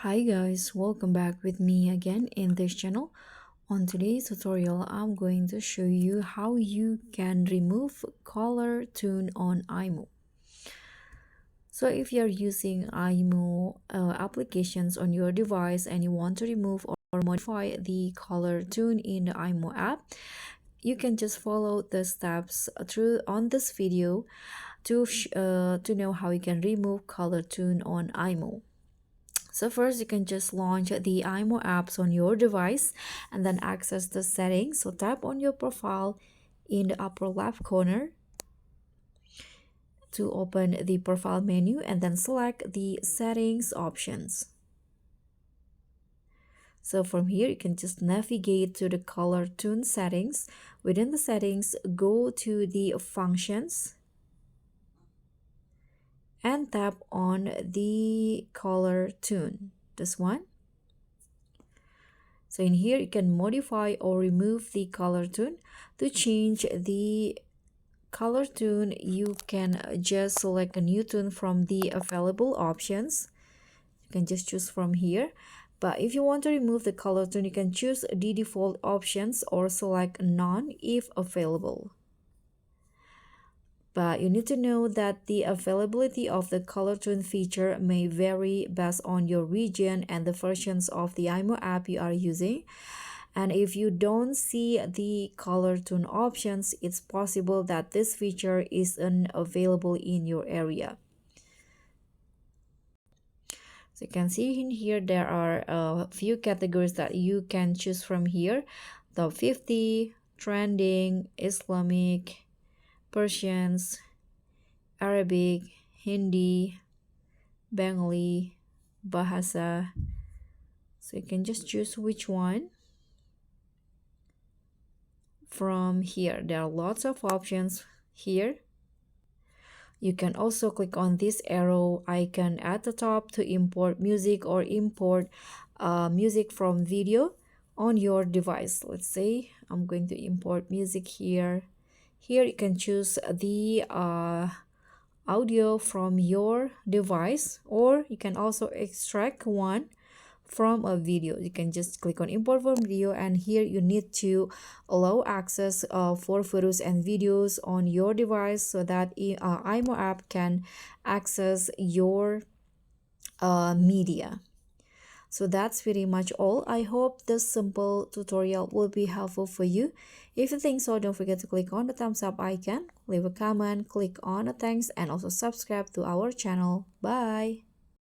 Hi guys, welcome back with me again in this channel. On today's tutorial, I'm going to show you how you can remove color tune on IMO. So if you're using IMO applications on your device and you want to remove or modify the color tune in the IMO app, you can just follow the steps through on this video to know how you can remove color tune on IMO. So first, you can just launch the IMO apps on your device and then access the settings. So tap on your profile in the upper left corner to open the profile menu and then select the settings options. So from here, you can just navigate to the color tune settings. Within the settings, go to the functions and tap on the color tune, this one. So in here, you can modify or remove the color tune. To change the color tune, you can just select a new tune from the available options. You can just choose from here. But if you want to remove the color tune, you can choose the default options or select none if available. But you need to know that the availability of the color tune feature may vary based on your region and the versions of the IMO app you are using. And if you don't see the color tune options, it's possible that this feature isn't available in your area. So you can see in here there are a few categories that you can choose from here. Top 50, trending, Islamic, Persians, Arabic, Hindi, Bengali, Bahasa. So you can just choose which one from here. There are lots of options here. You can also click on this arrow icon at the top to import music or import music from video on your device. Let's say I'm going to import music here. Here you can choose the audio from your device, or you can also extract one from a video. You can just click on import from video, and here you need to allow access for photos and videos on your device so that IMO app can access your media. So that's pretty much all. I hope this simple tutorial will be helpful for you. If you think so, don't forget to click on the thumbs up icon, leave a comment, click on the thanks, and also subscribe to our channel. Bye.